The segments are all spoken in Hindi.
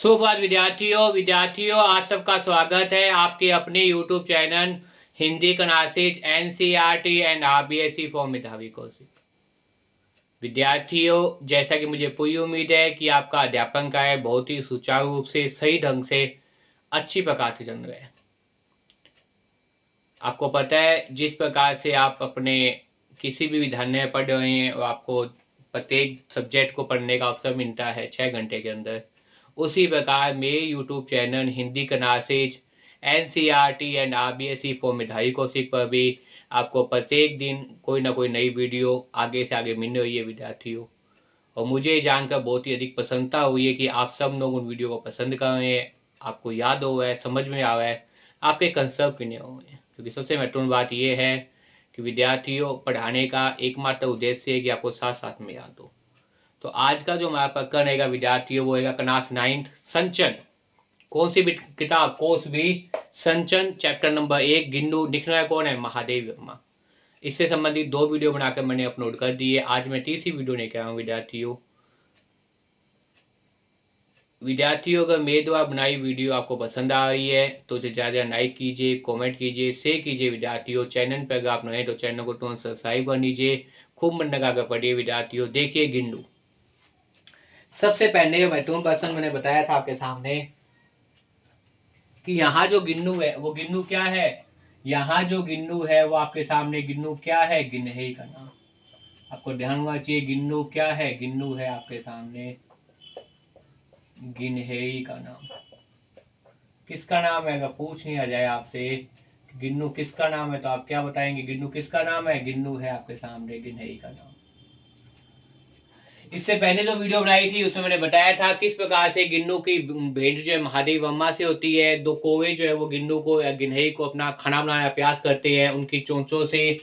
सुप्रभात विद्यार्थियों आज सबका स्वागत है आपके अपने YouTube channel Hindi classes NCERT and RBSE for मेधावी कौशिक। विद्यार्थियों, जैसा कि मुझे पूरी उम्मीद है कि आपका अध्यापन कार्य बहुत ही सुचारू रूप से सही ढंग से अच्छी प्रकार से चल रहा है। आपको पता है जिस प्रकार से आप अपने किसी भी विद्यालय में पढ़ रहे हैं और आपको प्रत्येक सब्जेक्ट को पढ़ने का अवसर मिलता है 6 घंटे के अंदर, उसी प्रकार मेरे YouTube channel Hindi classes NCERT and RBSE for मेधावी कौशिक पर भी आपको प्रत्येक दिन कोई ना कोई नई वीडियो आगे से आगे मिल रही है विद्यार्थियों। और मुझे जानकर बहुत ही अधिक प्रसन्नता हुई है कि आप सब लोग उन वीडियो को पसंद कर रहे हैं, आपको याद हो रहा है, समझ में आ रहा है, आपके कंसेप्ट क्लियर हो रहे हैं। क्योंकि सबसे महत्वपूर्ण बात यह है कि विद्यार्थियों, पढ़ाने का एकमात्र उद्देश्य है कि आपको साथ साथ में याद हो। तो आज का जो हमारा प्रकरण रहेगा विद्यार्थियों, वो रहेगा क्लास 9 संचन। कौन सी भी किताब, कोर्स भी संचन, चैप्टर नंबर 1 गिन्नू। लिखना है कौन है? महादेव वर्मा। इससे संबंधित 2 वीडियो बनाकर मैंने अपलोड कर दी है। आज मैं तीसरी वीडियो लेकर आया हूँ विद्यार्थियों, अगर मेरे द्वारा बनाई वीडियो आपको पसंद आ रही है तो ज़्यादा लाइक कीजिए, कमेंट कीजिए, शेयर कीजिए। विद्यार्थियों, चैनल पर अगर आप नए तो चैनल को तुरंत सब्सक्राइब कर लीजिए। खूब मन लगा कर पढ़िए विद्यार्थियों। देखिए गिन्नू। सबसे पहले महत्वपूर्ण प्रश्न मैंने बताया था आपके सामने कि यहाँ जो गिन्नू है वो गिन्नू क्या है। यहाँ जो गिन्नू है वो आपके सामने गिन्नू क्या है? गिन्हई का नाम। आपको ध्यान होना चाहिए गिन्नू क्या है। गिन्नू है आपके सामने गिन्हई का नाम। किसका नाम है? अगर पूछ नहीं आ जाए आपसे गिन्नू किसका नाम है तो आप क्या बताएंगे? गिन्नू किसका नाम है? गिन्नू है आपके सामने गिन्हई का नाम। इससे पहले जो वीडियो बनाई थी उसमें मैंने बताया था किस प्रकार से गिन्नू की भेंट जो है महादेव वर्मा से होती है। 2 कौवे जो है वो गिन्नू को या गिन्हई को अपना खाना बनाने का प्रयास करते हैं। उनकी चोंचों से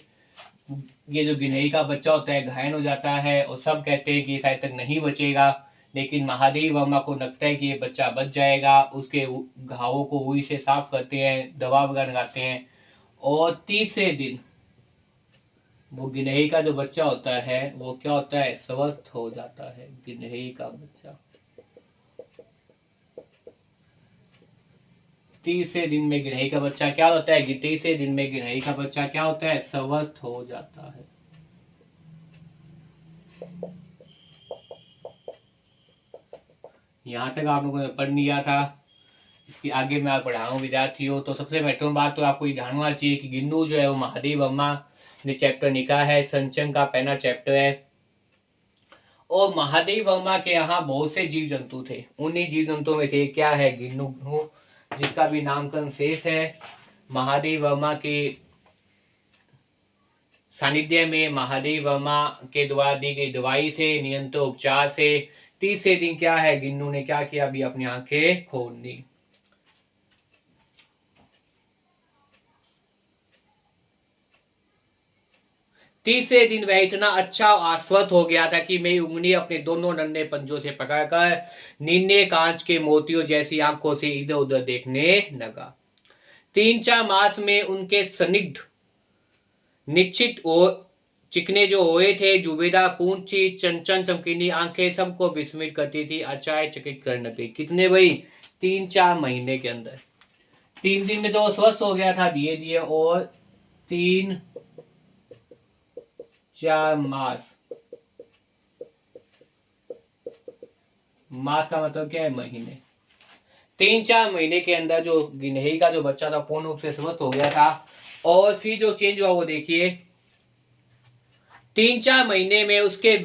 ये जो गिन्हई का बच्चा होता है घायल हो जाता है और सब कहते हैं कि शायद तक नहीं बचेगा, लेकिन महादेव वर्मा को लगता है कि ये बच्चा बच जाएगा। उसके घावों को रुई से साफ करते हैं, दवा वगैरह लगाते हैं और तीसरे दिन वो गिलहरी का जो बच्चा होता है वो क्या होता है? स्वस्थ हो जाता है। गिलहरी का बच्चा तीसरे दिन में गिलहरी का बच्चा क्या होता है? तीसरे दिन में गिलहरी का बच्चा क्या होता है? स्वस्थ हो जाता है। यहाँ तक आप लोगों ने पढ़ लिया था। इसके आगे मैं आप पढ़ाऊँ विद्यार्थियों। तो सबसे महत्वपूर्ण बात तो आपको ये ध्यान होना चाहिए कि गिन्नू जो है वो महादेव वर्मा ने चैप्टर लिखा है। संचन का पहला चैप्टर है और महादेव वर्मा के यहाँ बहुत से जीव जंतु थे। उन्हीं जीव जंतुओं में थे क्या है? गिन्नू, जिसका भी नामकरण शेष है। महादेव वर्मा के सानिध्य में महादेव वर्मा के द्वारा दी गई दवाई से, निरंतर उपचार से तीसरे दिन क्या है? गिन्नू ने क्या किया? अभी अपनी आंखें खोल ली। तीसरे दिन वह इतना अच्छा आश्वस्त हो गया था कि मेरी उंगली अपने दोनों नन्हे पंजों से पकड़कर नीले कांच के मोतियों जैसी आंखों से इधर उधर देखने लगा। 3-4 मास में उनके स्निग्ध निश्चित और चिकने जो हुए थे, जुबेदार पूंछी, चंचल चमकीली आंखें सबको विस्मित करती थी, आश्चर्यचकित करने लगी। कितने भाई? 3-4 महीने के अंदर। 3 दिन में तो स्वस्थ हो गया था धीरे धीरे, और 3-4 मास। मास का मतलब क्या है? महीने। 3-4 महीने के अंदर जो गिलहरी का जो बच्चा था पूर्ण रूप से स्वस्थ हो गया था। और फिर जो चेंज हुआ वो देखिए, 3-4 महीने में उसके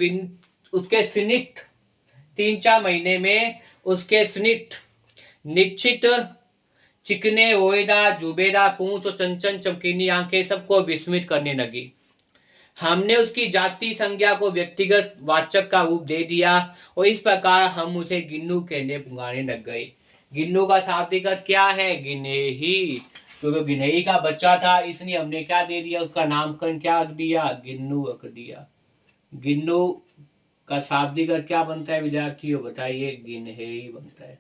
स्निग्ध 3-4 महीने में उसके स्निग्ध निश्चित चिकने ओएदार जुबेदार पूंछ और चंचल चमकीली आंखें सबको विस्मित करने लगी। हमने उसकी जाति संज्ञा को व्यक्तिगत वाचक का रूप दे दिया और इस प्रकार हम उसे गिन्नू कहने पुकारने लग गए। गिन्नू का शाब्दिक अर्थ क्या है? गिन्हेही। क्योंकि गिन्हेई का बच्चा था इसलिए हमने क्या दे दिया? उसका नामकरण क्या रख दिया? गिन्नू रख दिया। गिन्नू का शाब्दिक अर्थ क्या बनता है विद्यार्थियों? बताइए। गिन्हेई बनता है।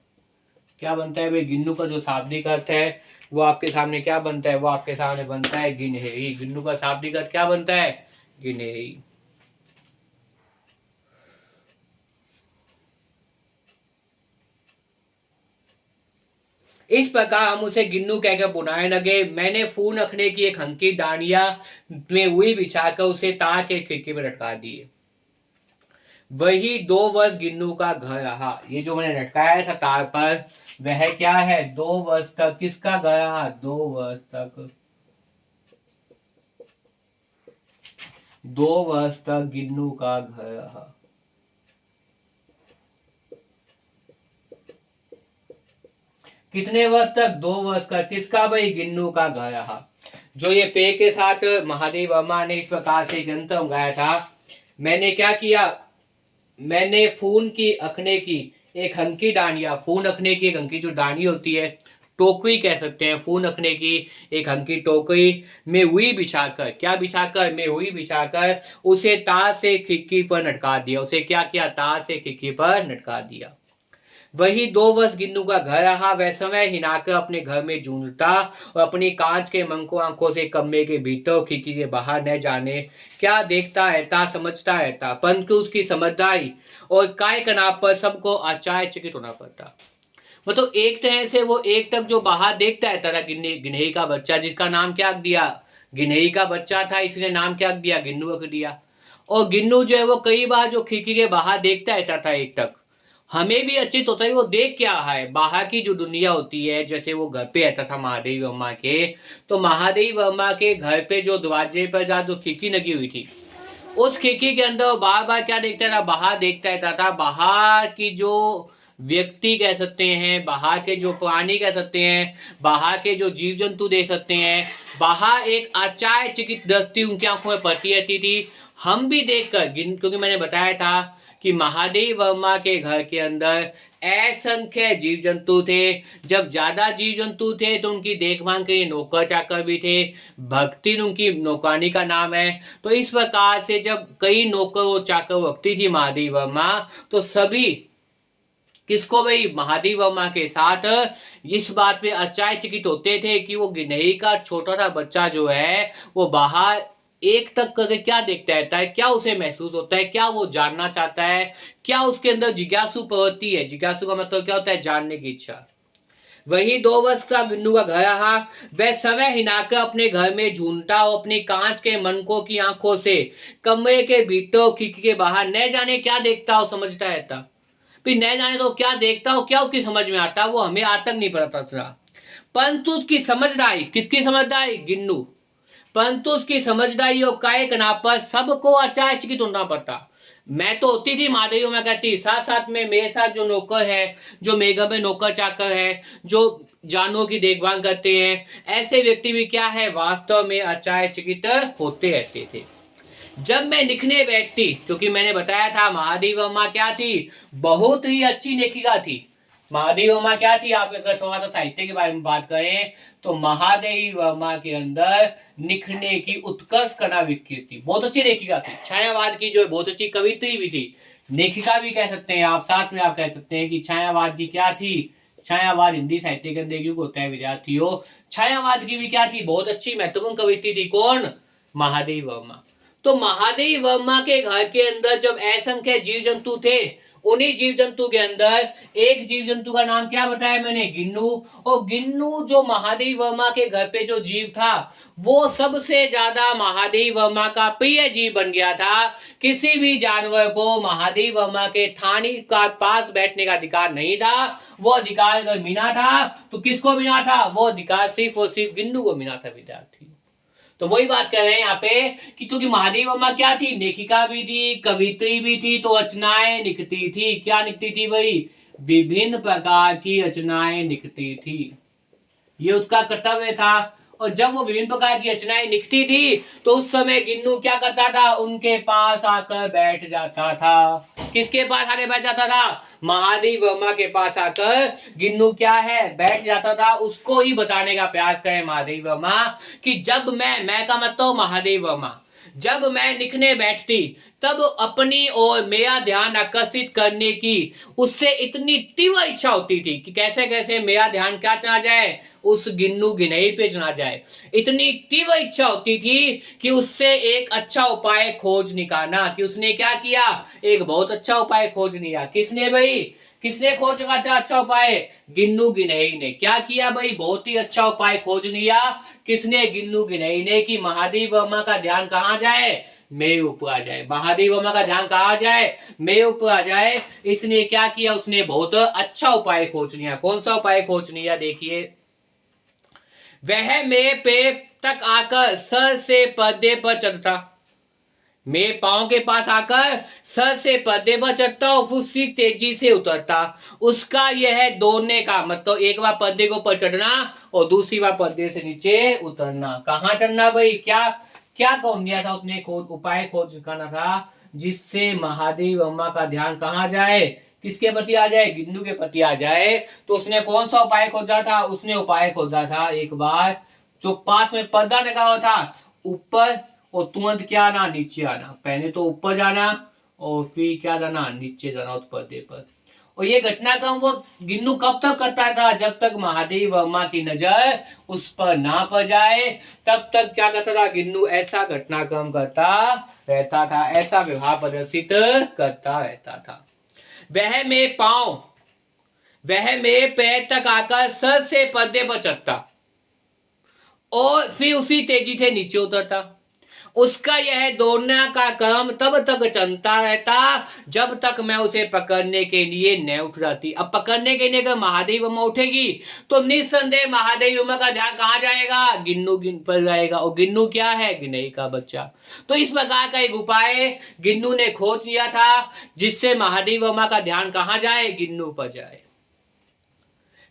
क्या बनता है भाई? गिन्नू का जो शाब्दिक अर्थ है वो आपके सामने क्या बनता है? वो आपके सामने बनता है गिन्हेई। गिन्नू का शाब्दिक अर्थ क्या बनता है? गिन्हेई। इस प्रकार हम उसे गिन्नू कहकर बुलाने लगे। मैंने फूल रखने की एक हंकी डांडिया में हुई बिछाकर उसे तार के खिड़की में लटका दिए। वही 2 वर्ष गिन्नू का घर रहा। ये जो मैंने लटकाया था तार पर, वह क्या है, 2 वर्ष तक किसका घर रहा, 2 वर्ष तक, 2 वर्ष तक गिन्नू का घर रहा। कितने वर्ष तक, 2 वर्ष का, किसका भाई, गिन्नू का घर रहा। जो ये पे के साथ महादेव वर्मा ने इस प्रकार से ग्रंथ गाया था। मैंने क्या किया, मैंने फून की अखने की एक हंकी डांडिया, फून रखने की एक हंकी जो डांडी होती है, टोकरी कह सकते हैं, फून रखने की एक हंकी टोकरी में हुई बिछाकर, क्या बिछाकर, में हुई बिछाकर उसे तार से खिड़की पर लटका दिया। उसे क्या किया, तार से खिड़की पर लटका दिया। वही 2 वर्ष गिन्नू का घर रहा। वह समय हिनाकर अपने घर में जूझता और अपनी कांच के मंको आंखों से कमरे के भीतर खिड़की के बाहर न जाने क्या देखता रहता, समझता रहता, परंतु उसकी समझदारी और काय कनाप पर सबको आश्चर्यचकित होना पड़ता। मतलब एक तरह से वो एक तक जो बाहर देखता रहता था, गिन्हई का बच्चा, जिसका नाम क्या दिया, गिन्हई का बच्चा था, इसने नाम क्या दिया, गिन्नू रख दिया। और गिन्नू जो है वो कई बार जो खिड़की के बाहर देखता रहता था एक तक, हमें भी अचित होता है वो देख क्या है, बाहर की जो दुनिया होती है। जैसे वो घर पे रहता था महादेव वर्मा के, तो महादेव वर्मा के घर पे जो दरवाजे पर जहाँ जो खिड़की लगी हुई थी, उस खिड़की के अंदर वो बार बार क्या देखता था, बाहर देखता रहता था। बाहर की जो व्यक्ति कह सकते हैं, बाहर के जो प्राणी कह सकते हैं, बाहर के जो जीव जंतु देख सकते हैं, बाहर एक आश्चर्यचकित दृष्टि उनकी आंखों में पड़ती रहती थी। हम भी देखकर, क्योंकि मैंने बताया था कि महादेव वर्मा के घर के अंदर असंख्य जीव जंतु थे। जब ज्यादा जीव जंतु थे तो उनकी देखभाल के लिए नौकर चाकर भी थे। भक्ति उनकी नौकरानी का नाम है। तो इस प्रकार से जब कई नौकर और चाकर भक्ति थी महादेव वर्मा, तो सभी किसको भाई, महादेव वर्मा के साथ इस बात पे आश्चर्यचकित होते थे कि वो गिन्हई का छोटा सा बच्चा जो है वो बाहर एक तक करके क्या देखता रहता है, क्या उसे महसूस होता है, क्या वो जानना चाहता है, क्या उसके अंदर जिज्ञासु प्रवृत्ति है। जिज्ञासु का मतलब क्या होता है, जानने की इच्छा। वही 2 वर्ष का गिन्नू का घर रहा। वह समय हिनाकर अपने घर में झूमता और अपनी कांच के मनकों की आंखों से कमरे के भीतर खिड़की के बाहर न जाने क्या देखता और समझता रहता। फिर न जाने तो क्या देखता हो, क्या उसकी समझ में आता, वो हमें आज तक नहीं पता था। परंतु उसकी समझदारी, किसकी समझदारी, गिन्नू, परंतु उसकी समझदारी और काय कनाप पर सबको आश्चर्यचकित होना पड़ता। मैं तो होती थी महादेव में कहती, साथ साथ में मेरे साथ जो नौकर है, जो मेरे घर में नौकर चाकर है, जो जानवरों की देखभाल करते हैं, ऐसे व्यक्ति भी क्या है, वास्तव में आश्चर्यचकित होते रहते थे। जब मैं लिखने बैठती, क्योंकि मैंने बताया था महादेव वर्मा क्या थी, बहुत ही अच्छी लेखिका थी। महादेव वर्मा क्या थी, आप अगर थोड़ा सा साहित्य के बारे में बात करें तो महादेव वर्मा के अंदर लिखने की उत्कर्ष कला विकसित थी। बहुत अच्छी लेखिका थी, छायावाद की जो बहुत अच्छी कवित्री भी थी, लेखिका भी कह सकते हैं आप। साथ में आप कह सकते हैं कि छायावाद की क्या थी, छायावाद हिंदी साहित्य के अंदर युग होता है विद्यार्थियों। छायावाद की भी क्या थी, बहुत अच्छी महत्वपूर्ण कवित्री थी। कौन, महादेव वर्मा। तो महादेव वर्मा के घर के अंदर जब असंख्य जीव जंतु थे, उन्हीं जीव जंतु के अंदर एक जीव जंतु का नाम क्या बताया मैंने, गिन्नू। और गिन्नू जो महादेव वर्मा के घर पे जो जीव था, वो सबसे ज्यादा महादेव वर्मा का प्रिय जीव बन गया था। किसी भी जानवर को महादेव वर्मा के थानी का पास बैठने का अधिकार नहीं था। वो अधिकार अगर मिला था तो किसको मिला था, वो अधिकार सिर्फ और सिर्फ गिन्नू को मिला था विद्यार्थी। तो वही बात कर रहे हैं यहाँ पे कि क्योंकि महादेव वर्मा क्या थी, लेखिका भी थी, कवित्री भी थी, तो रचनाएं लिखती थी। क्या लिखती थी भाई, विभिन्न प्रकार की रचनाएं लिखती थी, ये उसका कर्तव्य था। और जब वो विभिन्न प्रकार की रचनाएं लिखती थी तो उस समय गिन्नू क्या करता था, उनके पास आकर बैठ जाता था। किसके पास आकर बैठ जाता था, महादेव वर्मा के पास आकर गिन्नू क्या है, बैठ जाता था। उसको ही बताने का प्रयास करे महादेव वर्मा कि जब मैं का मतलब महादेव वर्मा, जब मैं लिखने बैठती तब अपनी ओर मेरा ध्यान आकर्षित करने की उससे इतनी तीव्र इच्छा होती थी कि कैसे कैसे मेरा ध्यान क्या चला जाए, उस गिन्नू गिनई पे चला जाए। इतनी तीव्र इच्छा होती थी कि उससे एक अच्छा उपाय खोज निकालना। कि उसने क्या किया, एक बहुत अच्छा उपाय खोज लिया। किसने भाई, किसने खोज रखा था अच्छा उपाय? गिन्नू गिनई ने। क्या किया भाई, बहुत ही अच्छा उपाय खोज लिया। किसने? गिन्नू गिनई ने। कि महादेव वर्मा का ध्यान कहां जाए, मेरे ऊपर आ जाए। महादेव वर्मा का ध्यान कहां जाए, मेरे ऊपर आ जाए। इसने क्या किया, उसने बहुत अच्छा उपाय खोज लिया। कौन सा उपाय खोज लिया, देखिए। वह मेरे पैर तक आकर सर से पर्दे पर चढ़ता, मेरे पांव के पास आकर सर से पर्दे पर चढ़ता और उसी तेजी से उतरता। उसका यह दौड़ने का मतलब, एक बार पर्दे के ऊपर चढ़ना और दूसरी बार पर्दे से नीचे उतरना। कहाँ चढ़ना भाई, क्या क्या कौन दिया था उसने? उपाय खोज करना था जिससे महादेव वर्मा का ध्यान कहाँ जाए, किसके प्रति आ जाए, गिन्नू के प्रति आ जाए। तो उसने कौन सा उपाय खोजा था? उसने उपाय खोजा था एक बार जो पास में पर्दा लगा हुआ था, ऊपर और तुरंत क्या आना, नीचे आना। पहले तो ऊपर जाना और फिर क्या जाना, नीचे जाना उस पर्दे पर। और ये घटनाक्रम वो गिन्नू कब तक करता था? जब तक महादेव वर्मा की नजर उस पर ना पड़ जाए, तब तक क्या करता था गिन्नू? ऐसा घटनाक्रम करता रहता था, ऐसा व्यवहार प्रदर्शित करता रहता था। वह मेरे पैर तक आकर सर से पर्दे पर चढ़ता और फिर उसी तेजी से नीचे उतरता। उसका यह दौड़ने का क्रम तब तक चलता रहता जब तक मैं उसे पकड़ने के लिए न उठ जाती। अब पकड़ने के लिए अगर महादेव वर्मा उठेगी तो निस्संदेह महादेव वर्मा का ध्यान कहाँ जाएगा, गिन्नू पर जाएगा। और गिन्नू क्या है, गिनई का बच्चा। तो इस प्रकार का एक उपाय गिन्नू ने खोज लिया था जिससे महादेव वर्मा का ध्यान कहाँ जाए, गिन्नू पर जाए।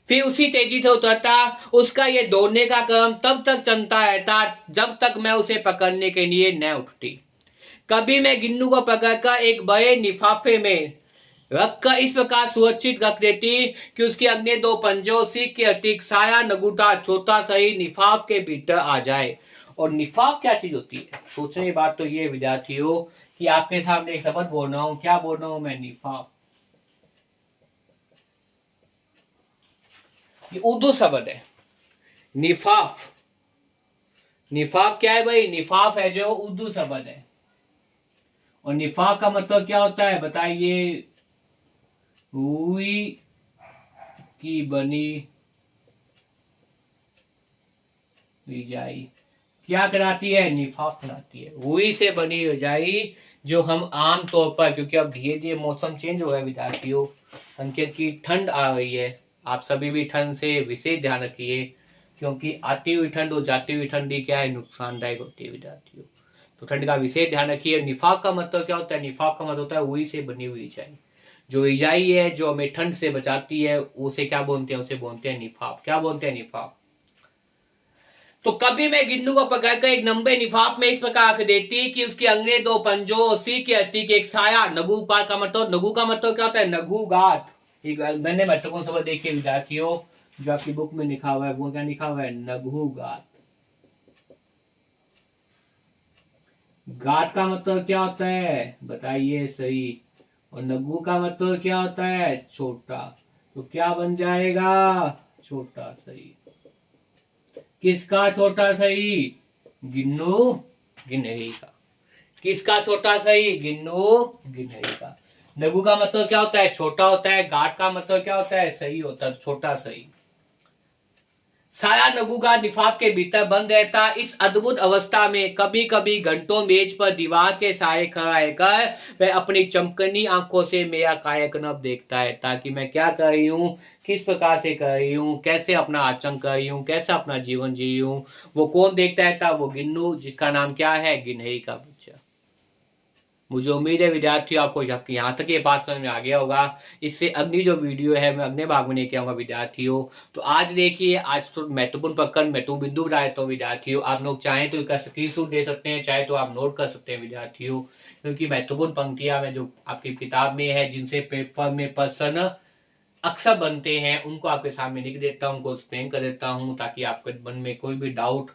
फिर उसी तेजी से उतरता। उसका ये दौड़ने का क्रम तब तक चलता रहता जब तक मैं उसे पकड़ने के लिए न उठती। कभी मैं गिन्नू को पकड़कर एक बड़े लिफाफे में रखकर इस प्रकार सुरक्षित रख देती कि उसके अगले दो पंजों सीख के अतिक साया नगुटा छोटा सही लिफाफ के भीतर आ जाए। और लिफाफ क्या चीज होती है? सोचने की बात तो ये विद्यार्थियों कि आपके सामने एक शब्द बोल रहा हूं। क्या बोल रहा हूं मैं? लिफाफ। ये उर्दू शब्द है, निफाफ। निफाफ क्या है भाई? निफाफ है जो उर्दू शब्द है। और निफाफ का मतलब क्या होता है बताइए? रुई की बनी रजाई क्या कराती है? निफाफ कराती है। रुई से बनी रजाई जो हम आम तौर पर, क्योंकि अब धीरे धीरे मौसम चेंज हो रहा है विद्यार्थियों, हल्की की ठंड आ रही है, आप सभी भी ठंड से विशेष ध्यान रखिए क्योंकि आती हुई ठंड और जाती हुई ठंडी क्या है, नुकसानदायक होती है विद्यार्थियों। तो ठंड का विशेष ध्यान रखिए। निफाफ का मतलब क्या होता है? निफाफ का मतलब होता है रुई से बनी हुई रजाई। जो रजाई है जो हमें ठंड से बचाती है उसे क्या बोलते हैं? उसे बोलते हैं निफाफ। क्या बोलते हैं? निफाफ। तो कभी मैं गिन्नू को पकड़कर एक लंबे लिफाफ में इस प्रकार रख देती कि उसके अगले दो पंजों और सी की हड्डी के एक साया नगु पार का मतलब, नगु का मतलब क्या होता है? नगु गाठ। मैंने महत्वपूर्ण शब्द देखिए विद्यार्थियों, जो आपकी बुक में लिखा हुआ है वो क्या लिखा हुआ है? नगु गाठ। गाठ का मतलब क्या होता है बताइए सही। और नगु का मतलब क्या होता है? छोटा। तो क्या बन जाएगा? छोटा सही। किसका छोटा सही? गिन्नू गिनहरी का। किसका छोटा सही? गिन्नू गिनहरी का। लघु का मतलब क्या होता है? छोटा होता है। गाठ का मतलब क्या होता है? सही होता है, छोटा सही। साया नगु का लिफाफ के भीतर बंद रहता। इस अद्भुत अवस्था में कभी कभी घंटों मेज पर दीवार के साए खड़ा रहकर वह अपनी चमकनी आंखों से मेरा कायाकल्प देखता है, ताकि मैं क्या कर रही हूँ, किस प्रकार से कर रही हूँ, कैसे अपना आचरण कर रही हूँ, कैसा अपना जीवन जी रही हूँ। वो कौन देखता रहता? वो गिन्नू, जिसका नाम क्या है? गिनहरी का बच्चा। मुझे उम्मीद है विद्यार्थियों आपको यहाँ तक ये बात समझ में आ गया होगा। इससे अगली जो वीडियो है मैं अगले भाग में लेके आऊंगा विद्यार्थियों। तो आज देखिए, आज तो महत्वपूर्ण प्रकरण महत्वपूर्ण बिंदु बता देता हूँ विद्यार्थियों। आप लोग चाहें तो इसका स्क्रीनशॉट दे सकते हैं, चाहे तो आप नोट कर सकते हैं विद्यार्थियों, क्योंकि महत्वपूर्ण पंक्तियां में जो आपकी किताब में है जिनसे पेपर में प्रश्न अक्सर बनते हैं उनको आपके सामने लिख देता हूँ, उनको एक्सप्लेन कर देता हूँ, ताकि आपके मन में कोई भी डाउट,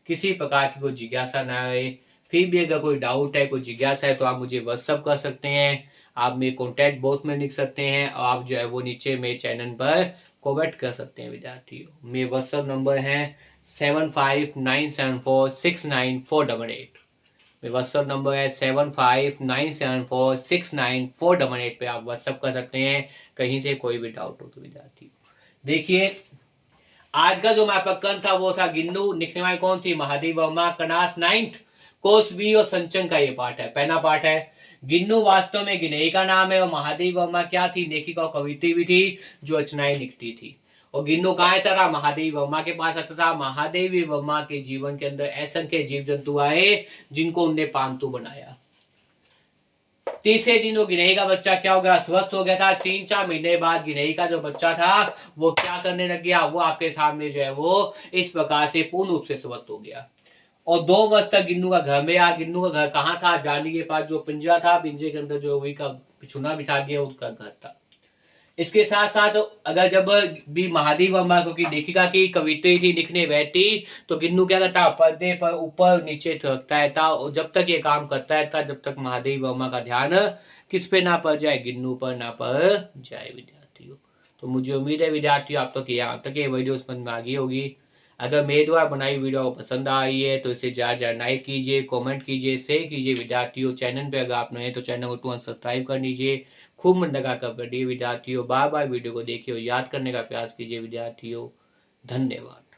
किसी प्रकार की कोई जिज्ञासा ना रहे। फिर भी अगर कोई डाउट है, कोई जिज्ञासा है, तो आप मुझे व्हाट्सअप कर सकते हैं, आप मेरे कॉन्टैक्ट बॉक्स में लिख सकते हैं, और आप जो है वो नीचे मेरे चैनल पर कमेंट कर सकते हैं विद्यार्थियों। मेरे व्हाट्सअप नंबर है 7597469488। मेरा व्हाट्सअप नंबर है 7597469488 पे आप व्हाट्सअप कर सकते हैं, कहीं से कोई भी डाउट हो तो विद्यार्थी। देखिए, आज का जो हमारा प्रकरण था वो था गिन्नू, लिखने वाले कौन थी? Mahadev Verma, class 9th course B और संचन का ये पार्ट है, पहला पार्ट है। गिन्नू वास्तव में गिनई का नाम है, और महादेव वर्मा क्या थी? लेखिका और कवित्री भी थी, जो रचनाएं लिखती थी। और गिन्नू कहाँ आता था? महादेव वर्मा के पास आता था। महादेव वर्मा के जीवन के अंदर असंख्य जीव जंतु आए, जिनको उनने पालतू बनाया। तीसरे दिन वो गिनई का बच्चा क्या हो गया? स्वस्थ हो गया था। 3-4 महीने बाद गिनई का जो बच्चा था वो क्या करने लग गया? वो आपके सामने जो है वो इस प्रकार से पूर्ण रूप से स्वस्थ हो गया। और 2 वर्ष तक गिन्नू का घर में आ। गिन्नू का घर कहाँ था? जानी के पास जो पिंजरा था, पिंजरे के अंदर जो वही का चुना बिठा दिया, उसका घर था। इसके साथ साथ अगर जब भी महादेव वर्मा को की लेखिका की कविता थी लिखने बैठती, तो गिन्नू क्या करता? पर्दे पर ऊपर नीचे रखता था, और जब तक ये काम करता था, जब तक महादेव वर्मा का ध्यान किस पे ना पड़ जाए? गिन्नू पर ना पड़ जाए विद्यार्थियों। तो मुझे उम्मीद है विद्यार्थियों आप तक यहाँ तक ये वीडियो समझ में आ गई होगी। अगर मेरे द्वारा बनाई वीडियो पसंद आई है तो इसे ज़्यादा लाइक कीजिए, कमेंट कीजिए, शेयर कीजिए विद्यार्थियों। चैनल पे अगर आप नए हैं तो चैनल को तुरंत सब्सक्राइब कर लीजिए। खूब मन लगा कर पढ़िए विद्यार्थियों, बार बार वीडियो को देखिए और याद करने का प्रयास कीजिए विद्यार्थियों। धन्यवाद।